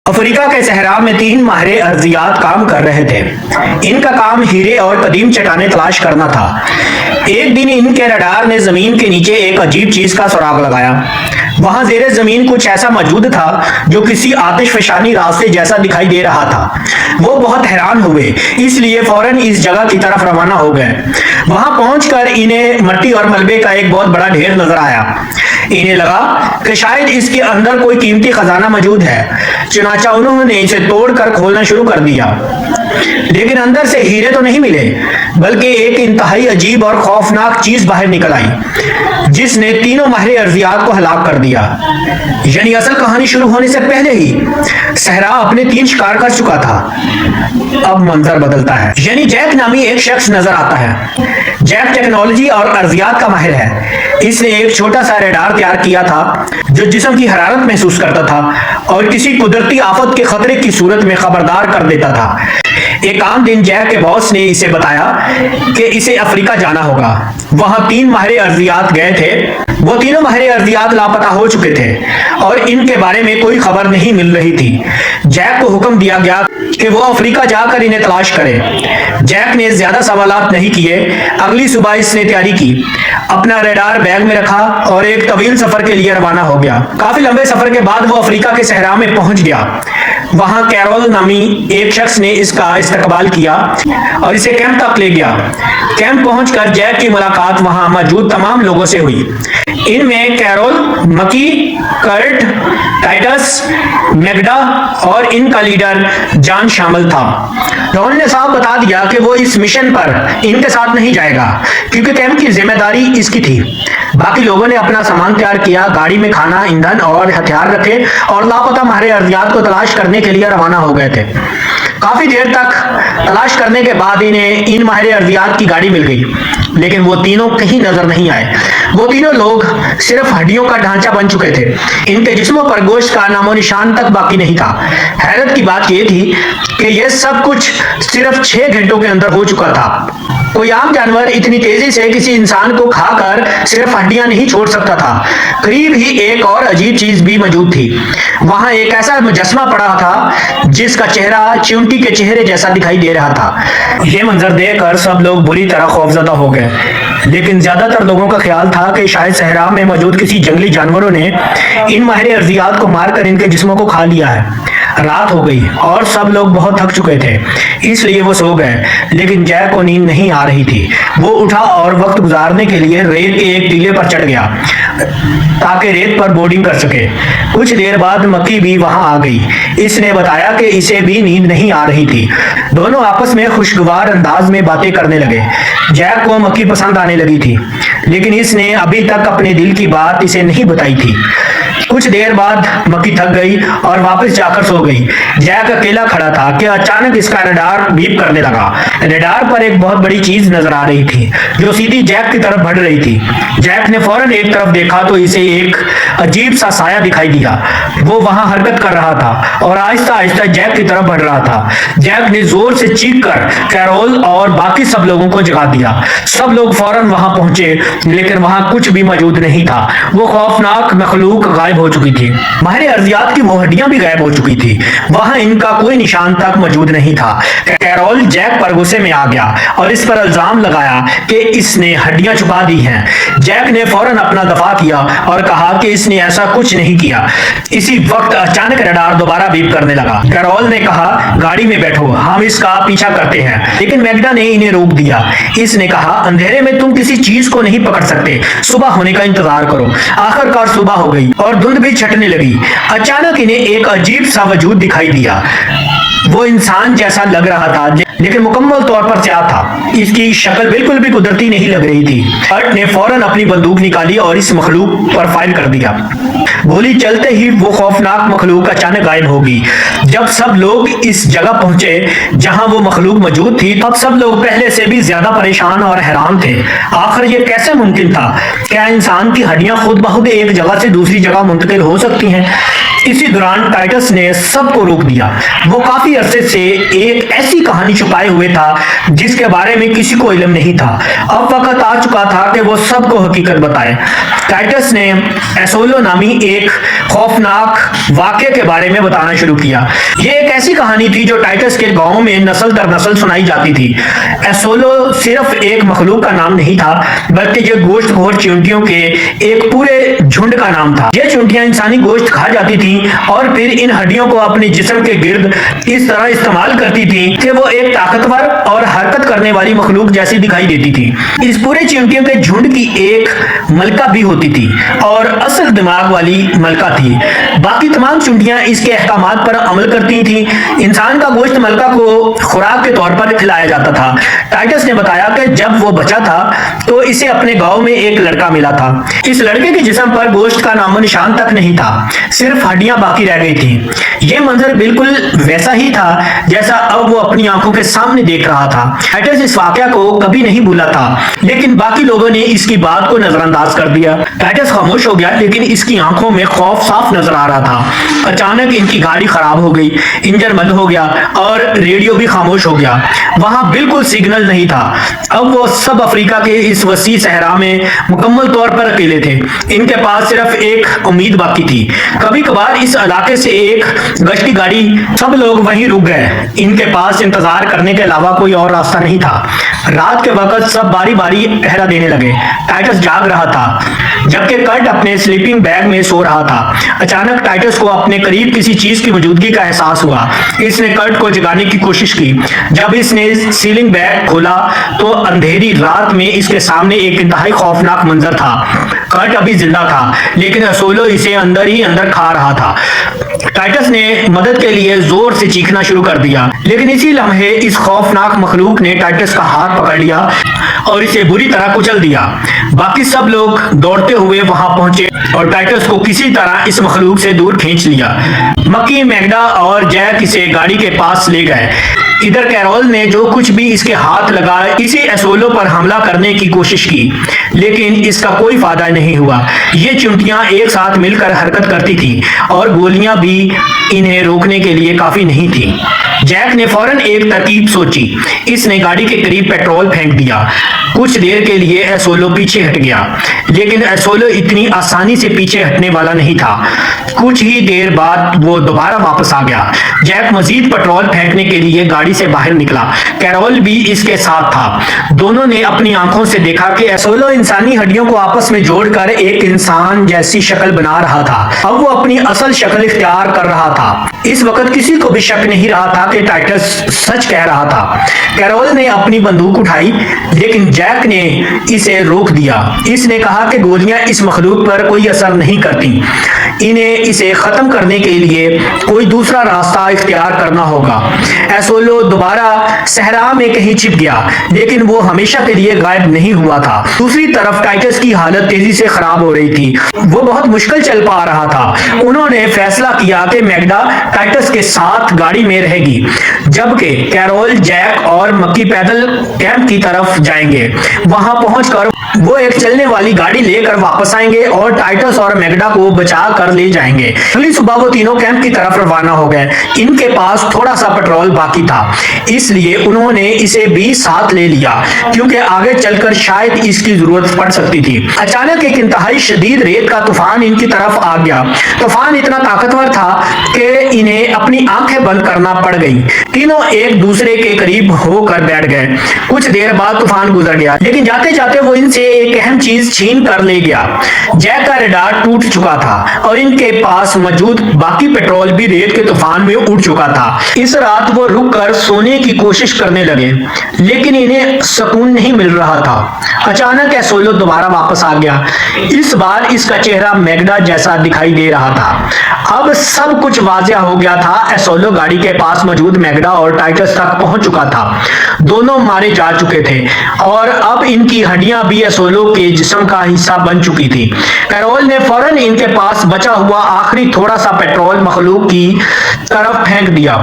افریقہ کے صحرا میں 3 ماہر ارضیات کام کر رہے تھے۔ ان کا کام ہیرے اور قدیم چٹانیں تلاش کرنا تھا۔ ایک دن ان کے رڈار نے زمین کے نیچے ایک عجیب چیز کا سراغ لگایا۔ وہاں زیر زمین کچھ ایسا موجود تھا جو کسی آتش فشانی راستے جیسا دکھائی دے رہا تھا۔ وہ بہت حیران ہوئے، اس لیے فوراً اس جگہ کی طرف روانہ ہو گئے۔ وہاں پہنچ کر انہیں مٹی اور ملبے کا ایک بہت بڑا ڈھیر نظر آیا۔ انہیں لگا کہ شاید اس کے اندر کوئی قیمتی خزانہ موجود ہے، چنانچہ انہوں نے اسے توڑ کر کھولنا شروع کر دیا۔ لیکن اندر سے ہیرے تو نہیں ملے، بلکہ ایک انتہائی عجیب اور خوفناک چیز باہر نکل آئی جس نے تینوں ماہر ارضیات کو ہلاک کر دیا۔ یعنی اصل کہانی شروع ہونے سے پہلے ہی صحرا اپنے 3 شکار کر چکا تھا۔ اب منظر بدلتا ہے، یعنی جیک نامی ایک شخص نظر آتا ہے۔ جیک ٹیکنالوجی اور ارضیات کا ماہر ہے۔ اس نے ایک چھوٹا سا ریڈار تیار کیا تھا جو جسم کی حرارت محسوس کرتا تھا اور کسی قدرتی آفت کے خطرے کی صورت میں خبردار کر دیتا تھا۔ ایک عام دن جیک کے باس نے اسے بتایا کہ اسے افریقہ جانا ہوگا۔ وہاں 3 ماہر ارضیات گئے تھے۔ وہ تینوں ماہر ارضیات لاپتہ ہو چکے تھے اور ان کے بارے میں کوئی خبر نہیں مل رہی تھی۔ جیک کو حکم دیا گیا کہ وہ افریقہ جا کر انہیں تلاش کرے۔ جیک نے زیادہ سوالات نہیں کیے۔ اگلی صبح اس نے تیاری کی، اپنا ریڈار بیگ میں رکھا اور ایک طویل سفر کے لیے روانہ ہو گیا۔ کافی لمبے سفر کے بعد وہ افریقہ کے صحرا میں پہنچ گیا۔ وہاں کیرول نامی ایک شخص نے اس کا استقبال کیا اور اسے کیمپ تک لے گیا۔ کیمپ پہنچ کر جیک کی ملاقات وہاں موجود تمام لوگوں سے ہوئی۔ ان میں کیرول، مکی، کرٹ، ٹائٹس، میگڈا اور ان کا لیڈر جان شامل تھا۔ ڈان نے صاحب بتا دیا کہ وہ اس مشن پر ان کے ساتھ نہیں جائے گا کیونکہ کیمپ کی ذمہ داری اس کی تھی۔ باقی لوگوں نے اپنا سامان تیار کیا، گاڑی میں کھانا، ایندھن اور ہتھیار رکھے اور لاپتہ ماہر ارضیات کو تلاش کرنے کے لیے روانہ ہو گئے تھے۔ کافی دیر تک تلاش کرنے کے بعد انہیں ان ماہر ارضیات کی گاڑی مل گئی، لیکن وہ تینوں کہیں نظر نہیں آئے۔ وہ تینوں لوگ صرف ہڈیوں کا ڈھانچہ بن چکے تھے۔ ان کے جسموں پر گوشت کا نام و نشان تک باقی نہیں تھا۔ حیرت کی بات یہ تھی کہ یہ سب کچھ صرف 6 گھنٹوں کے اندر ہو چکا تھا۔ کوئی عام جانور اتنی تیزی سے کسی انسان کو کھا کر صرف ہڈیاں نہیں چھوڑ سکتا تھا۔ قریب ہی ایک اور عجیب چیز بھی موجود تھی۔ وہاں ایک ایسا مجسمہ پڑا تھا جس کا چہرہ چیونٹی کے چہرے جیسا دکھائی دے رہا تھا۔ یہ منظر دیکھ کر سب لوگ بری طرح خوفزدہ ہو گئے، لیکن زیادہ تر لوگوں کا خیال تھا کہ شاید صحرا میں موجود کسی جنگلی جانوروں نے ان ماہر ارضیات کو مار کر ان کے جسموں کو کھا لیا ہے۔ رات ہو گئی اور سب لوگ بہت تھک چکے تھے، اس لیے وہ سو گئے، لیکن جیک کو نیند نہیں آ رہی تھی۔ وہ اٹھا اور وقت گزارنے کے لیے ریت کے ایک ٹیلے پر چڑھ گیا تاکہ ریت پر بورڈنگ کر سکے۔ کچھ دیر بعد مکی بھی وہاں آ گئی۔ اس نے بتایا کہ اسے بھی نیند نہیں آ رہی تھی۔ دونوں آپس میں خوشگوار انداز میں باتیں کرنے لگے۔ جیک کو مکی پسند آنے لگی تھی، لیکن اس نے ابھی تک اپنے دل کی بات اسے نہیں بتائی تھی۔ کچھ دیر بعد مکی تھک گئی اور واپس جا کر سو گئی۔ جیک اکیلا کھڑا تھا کہ اچانک اس کا ریڈار بیپ کرنے لگا۔ ریڈار پر ایک بہت بڑی چیز نظر آ رہی تھی جو سیدھی جیک کی طرف بڑھ رہی تھی۔ جیک نے فوراً ایک طرف دیکھا تو اسے ایک عجیب سا سایہ دکھائی دیا۔ وہ وہاں حرکت کر رہا تھا اور آہستہ آہستہ جیک کی طرف بڑھ رہا تھا۔ جیک نے زور سے چیخ کر کیرول اور باقی سب لوگوں کو جگا دیا۔ سب لوگ فوراً وہاں پہنچے، لیکن وہاں کچھ بھی موجود نہیں تھا۔ وہ خوفناک مخلوق غائب ہو چکی تھی۔ ماہر ارضیات کی وہ ہڈیاں بھی غائب ہو چکی تھی۔ وہاں ان کا کوئی نشان تک موجود نہیں تھا۔ کیرول جیک پر غصے میں آ گیا اور اس پر الزام لگایا کہ اس نے ہڈیاں چھپا دی ہیں۔ جیک نے فوراً اپنا دفاع کیا اور کہا کہ اس نے ایسا کچھ نہیں کیا۔ اسی وقت اچانک ریڈار دوبارہ بیپ کرنے لگا۔ کیرول نے کہا، گاڑی میں بیٹھو، ہم اس کا پیچھا کرتے ہیں، لیکن میگڈا نے انہیں روک دیا۔ اس نے کہا، اندھیرے میں تم کسی چیز کو نہیں پکڑ سکتے، صبح ہونے کا انتظار کرو۔ آخر کار صبح ہو گئی اور دھند بھی چھٹنے لگی۔ اچانک انہیں ایک عجیب سا وجود دکھائی دیا۔ وہ انسان جیسا لگ رہا تھا لیکن مکمل طور پر سیاہ تھا۔ اس کی شکل بالکل بھی قدرتی نہیں لگ رہی تھی۔ کرٹ نے فوراً اپنی بندوق نکالی اور اس مخلوق پر فائر کر دیا۔ گولی چلتے ہی وہ خوفناک مخلوق اچانک غائب ہو گئی۔ جب سب لوگ اس جگہ پہنچے جہاں وہ مخلوق موجود تھی، تب سب لوگ پہلے سے بھی زیادہ پریشان اور حیران تھے۔ آخر یہ کیسے ممکن تھا؟ کیا انسان کی ہڈیاں خود بخود ایک جگہ سے دوسری جگہ منتقل ہو سکتی ہیں؟ اسی دوران ٹائٹس نے سب کو روک دیا۔ وہ کافی عرصے سے ایک ایسی کہانی چھپائے ہوئے تھا جس کے بارے میں کسی کو علم نہیں تھا۔ اب وقت آ چکا تھا کہ وہ سب کو حقیقت بتائے۔ टाइटस ने एसोलो नामी एक खौफनाक वाक़े के बारे में बताना शुरू किया। ये एक ऐसी कहानी थी जो टाइटस के गांव में नस्ल दर नस्ल सुनाई जाती थी। एसोलो सिर्फ एक मखलूक का नाम नहीं था, बल्कि ये गोश्तखोर चींटियों के एक पूरे झुंड का नाम था। ये चींटियां इंसानी गोश्त खा जाती थी और फिर इन हड्डियों को अपने जिस्म के गिर्द इस तरह इस्तेमाल करती थी कि वो एक ताकतवर और हरकत करने वाली मखलूक जैसी दिखाई देती थी। इस पूरे चींटियों के झुंड की एक मलका भी होती थी और असल दिमाग वाली मलका थी। बाकी तमाम चींटियां इसके अहकामात पर अमल करती थी। इंसान का गोश्त मलका को खुराक के तौर पर खिलाया जाता था। टाइटस ने बताया कि जब वो बचा था तो इसे अपने गांव में एक लड़का मिला था। इस लड़के के जिस्म पर गोश्त का नामो निशान तक नहीं था, सिर्फ हड्डियां बाकी रह गई थी। यह मंजर बिल्कुल वैसा ही था जैसा अब वो अपनी आंखों के सामने देख रहा था। टाइटस इस वाकया को कभी नहीं भूला था, लेकिन बाकी लोगों ने इसकी बात को नजरअंदाज कर दिया। टाइटस खामोश हो गया, लेकिन इसकी आंखों में खौफ साफ नजर आ रहा था। अचानक इनकी गाड़ी खराब हो गई, इंजन बंद हो गया और रेडियो भी खामोश हो गया। वहां बिल्कुल सिग्नल नहीं था। अब वो सब अफ्रीका के इस वसी सहरा में मुकम्मल तौर पर अकेले थे। इनके पास सिर्फ एक उम्मीद बाकी थी। कभी कभार इस इलाके से एक गश्ती गाड़ी, सब लोग वहीं रुक गए। इनके पास इंतजार करने के अलावा कोई और रास्ता नहीं था। रात के वक्त सब बारी बारी पहरा देने लगे। टाइटस जाग रहा था, जबकि कर्ट अपने स्लीपिंग बैग में सो रहा था। अचानक टाइटस को अपने करीब किसी चीज की मौजूदगी का एहसास हुआ। इसने कर्ट को जगाने की कोशिश की। जब इसने सीलिंग बैग खोला तो अंधेरी रात में इसके सामने एक इंतहाई खौफनाक मंजर था। कर्ट अभी जिंदा था, लेकिन एसोलो इसे अंदर ही अंदर खा रहा था। टाइटस ने मदद के लिए जोर से चीखना शुरू कर दिया, लेकिन इसी लम्हे इस खौफनाक मखलूक ने टाइटस का हाथ पकड़ लिया और इसे बुरी तरह कुचल दिया। बाकी सब लोग दौड़ते हुए वहां पहुंचे और टाइटस को किसी तरह इस मखलूक से दूर खींच लिया। मक्की, मैगडा और जैक इसे गाड़ी के पास ले गए। इधर कैरोल ने जो कुछ भी इसके हाथ लगा इसी एसोलो पर हमला करने की कोशिश की, लेकिन इसका कोई फायदा नहीं हुआ। ये चींटियां एक साथ मिलकर हरकत करती थी और गोलियां भी इन्हें रोकने के लिए काफी नहीं थी। जैक ने फौरन एक तरकीब सोची। इसने गाड़ी के करीब पेट्रोल फेंक दिया। कुछ देर के लिए एसोलो पीछे हट गया, लेकिन एसोलो इतनी आसानी से पीछे हटने वाला नहीं था। कुछ ही देर बाद वो दोबारा वापस आ गया। जैक मजीद पेट्रोल फेंकने के लिए गाड़ी से बाहर निकला। कैरोल भी इसके साथ था। दोनों ने अपनी आंखों से देखा कि एसोलो इंसानी हड्डियों को आपस में जोड़कर एक इंसान जैसी शक्ल बना रहा था। अब वो अपनी असल शक्ल इख्तियार कर रहा था। इस वक्त किसी को भी शक नहीं रहा था कि टाइटस सच कह रहा था। कैरोल ने अपनी बंदूक उठाई, लेकिन जैक ने इसे रोक दिया। इसने कहा कि गोलियां इस मखलूक पर कोई असर नहीं करती। इन्हें इसे खत्म करने के लिए कोई दूसरा रास्ता इख्तियार करना होगा। एसोलो दोबारा सहरा में कहीं छिप गया, लेकिन वो हमेशा के लिए गायब नहीं हुआ था। दूसरी तरफ टाइटस की हालत तेजी से खराब हो रही थी। वो बहुत मुश्किल चल पा रहा था। उन्होंने फैसला किया कि मैगडा टाइटस के साथ गाड़ी में रहेगी, जबकि कैरोल, जैक और मक्की पैदल कैंप की तरफ जाएंगे। वहां पहुंचकर वो एक चलने वाली गाड़ी लेकर वापस आएंगे और टाइटस और मैगडा को बचा कर ले जाएंगे। अगली सुबह वो तीनों कैंप की तरफ रवाना हो गए। इनके पास थोड़ा सा पेट्रोल बाकी था, इसलिए उन्होंने इसे भी साथ ले लिया, क्योंकि आगे चलकर शायद इसकी जरूरत पड़ सकती थी। अचानक एक इंतहाई शदीद रेत का तूफान इनकी तरफ आ गया। तूफान इतना ताकतवर था कि इन्हें अपनी आंखें बंद करना पड़ गई। तीनों एक दूसरे के करीब होकर बैठ गए। कुछ देर बाद तूफान गुजर गया, लेकिन जाते जाते वो इनसे एक अहम चीज छीन कर ले गया। जैक का रडार टूट चुका था और इनके पास मौजूद बाकी पेट्रोल भी रेत के तूफान में उड़ चुका था। इस रात वो रुक कर सोने की कोशिश करने लगे, लेकिन इन्हें सुकून नहीं मिल रहा था। अचानक एसोलो दोबारा वापस आ गया। इस बार इसका चेहरा मैगडा जैसा दिखाई दे रहा था। अब सब कुछ वाज़ेह हो गया था। एसोलो गाड़ी के पास मौजूद मैगडा और टाइटस तक पहुंच चुका था। दोनों मारे जा चुके थे और अब इनकी हड्डियां भी एसोलो के जिस्म का हिस्सा बन चुकी थी। कैरोल ने फौरन इनके पास बचा हुआ आखिरी थोड़ा सा पेट्रोल मखलूक की तरफ फेंक दिया।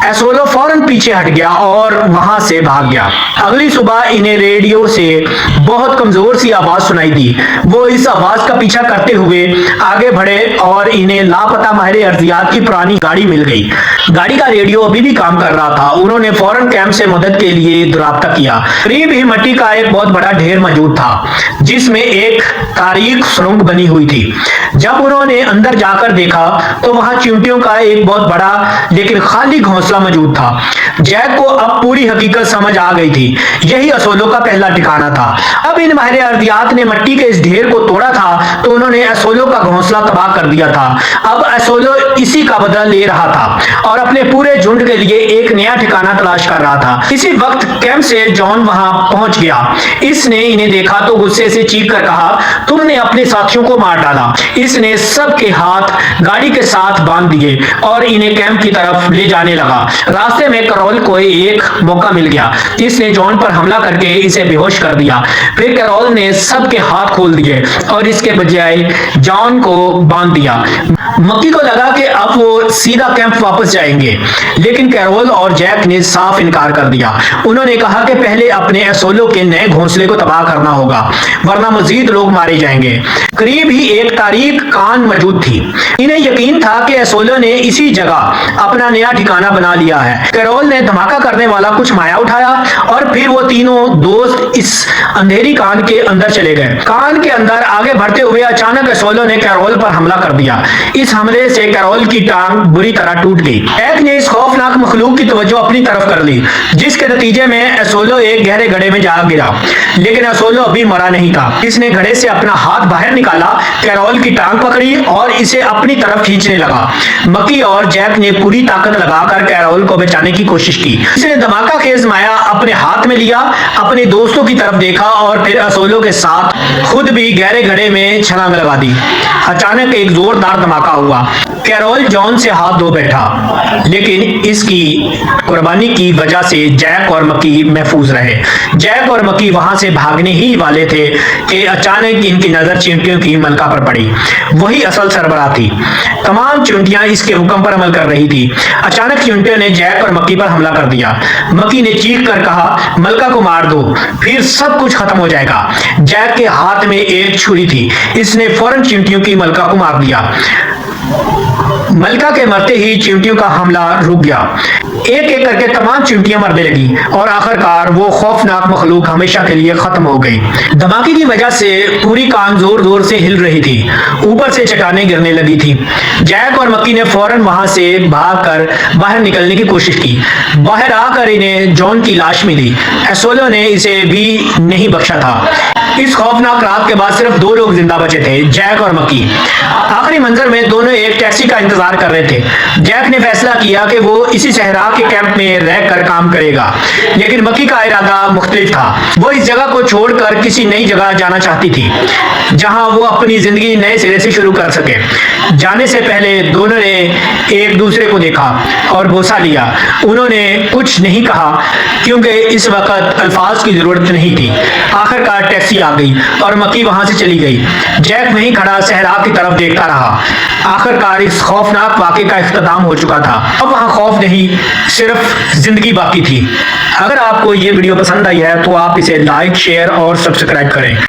एसोलो फौरन पीछे हट गया और वहां से भाग गया। अगली सुबह इन्हें रेडियो से बहुत कमजोर सी आवाज सुनाई दी। वो इस आवाज का पीछा करते हुए आगे बढ़े और इन्हें लापता माहिर अर्जियात की पुरानी गाड़ी मिल गई। गाड़ी का रेडियो अभी भी काम कर रहा था। उन्होंने फौरन कैंप से मदद के लिए राब्ता किया। करीब ही मिट्टी का एक बहुत बड़ा ढेर मौजूद था जिसमें एक तारीख सुरंग बनी हुई थी। जब उन्होंने अंदर जाकर देखा तो वहां चींटियों का एक बहुत बड़ा लेकिन खाली घोंसला मौजूद था। जैक को अब पूरी हकीकत समझ आ गई थी। यही एसोलो का पहला ठिकाना था। अब इन माहिर अर्जियात ने मिट्टी के इस ढेर को तोड़ा था तो उन्होंने एसोलो का घोंसला तबाह कर दिया था। अब एसोलो इसी का बदला ले रहा था और अपने पूरे झुंड के लिए एक नया ठिकाना तलाश कर रहा था। इसी वक्त कैंप से जॉन वहां पहुंच गया। इसने इन्हें देखा तो गुस्से से चीख कर कहा, तुमने अपने साथियों को मार डाला। इसने सबके हाथ गाड़ी के साथ बांध दिए और इन्हें कैंप की तरफ ले जाने लगा। रास्ते में कैरोल को एक मौका मिल गया। इसने जॉन पर हमला करके इसे बेहोश कर दिया। फिर कैरोल ने सबके हाथ खोल दिए और इसके बजाय जॉन को बांध दिया। मक्की को लगा कि अब वो सीधा कैंप वापस जाएंगे, लेकिन कैरोल और जैक ने साफ इनकार कर दिया। उन्होंने कहा कि पहले अपने एसोलो के नए घोंसले को तबाह करना होगा, वरना मजीद लोग मारे जाएंगे। करीब ही एक तारीख कान मौजूद थी। इन्हें यकीन था कि एसोलो ने इसी जगह अपना नया ठिकाना बना लिया है। कैरोल ने धमाका करने वाला कुछ माया उठाया और फिर वो तीनों दोस्त इस अंधेरी कान के अंदर चले गए। कान के अंदर आगे बढ़ते हुए अचानक एसोलो ने कैरोल पर हमला कर दिया। इस हमले से कैरोल की टांग बुरी तरह टूट गई। जैक ने इस खौफनाक मखलूक की तवज्जो अपनी तरफ कर ली, जिसके नतीजे में एसोलो एक गहरे गड्ढे में जा गिरा। लेकिन एसोलो अभी मरा नहीं था। इसने घड़े से अपना हाथ बाहर निकाला, कैरोल की टांग पकड़ी और इसे अपनी तरफ खींचने लगा। मक्की और जैक ने पूरी ताकत लगाकर कैरोल को बचाने की कोशिश की। इसने धमाका खेज माया अपने हाथ में लिया, अपने दोस्तों की तरफ देखा और फिर एसोलो के साथ खुद भी गहरे गड्ढे में छलांग लगा दी। अचानक एक जोरदार धमाका हुआ। कैरोल जॉन से हाथ धो बैठा, लेकिन इसकी कुर्बानी की वजह से जैक और मक्की महफूज रहे। जैक और मक्की वहां से भागने ही वाले थे कि अचानक इनकी नजर चींटियों की मलका पर पड़ी। वही असल सरबराह थी। तमाम चींटियां इसके हुक्म पर अमल कर रही थी। अचानक चींटियों ने जैक और मक्की पर हमला कर दिया। मक्की ने चीख कर कहा, मलका को मार दो, फिर सब कुछ खत्म हो जाएगा। जैक के हाथ में एक छुरी थी। इसने फौरन चींटियों की मलका को मार दिया। मलका के मरते ही चींटियों का हमला रुक गया। एक एक करके तमाम चींटियां मरने लगी और आखिरकार वो खौफनाक मखलूक हमेशा के लिए खत्म हो गई। धमाके की वजह से पूरी कान जोर जोर से हिल रही थी। ऊपर से चट्टानें गिरने लगी थी। जैक और मक्की ने फौरन वहां से भागकर बाहर निकलने की कोशिश की। बाहर आकर इन्हें जॉन की लाश मिली। एसोलो ने इसे भी नहीं बख्शा था। इस खौफनाक रात के बाद सिर्फ दो लोग जिंदा बचे थे, जैक और मक्की। आखिरी मंजर में दोनों एक टैक्सी का इंतजार कर रहे थे। जैक ने फैसला किया कि वो इसी सहरा के कैंप में रहकर काम करेगा, लेकिन मक्की का इरादा मुख्तलिफ था। वो इस जगह को छोड़कर किसी नई जगह जाना चाहती थी, जहां वो अपनी जिंदगी नए सिरे से शुरू कर सके। जाने से पहले दोनों ने एक दूसरे को देखा और बोसा लिया। उन्होंने कुछ नहीं कहा क्योंकि इस वक्त अल्फाज की जरूरत नहीं थी। आखिरकार टैक्सी आ गई और मक्की वहां से चली गई। जैक वहीं खड़ा सहरा की तरफ देखता रहा। आखिरकार इस खौफनाक वाक़े का इख्तिताम हो चुका था। अब वहां खौफ नहीं, सिर्फ जिंदगी बाकी थी। अगर आपको ये वीडियो पसंद आई है तो आप इसे लाइक, शेयर और सब्सक्राइब करें।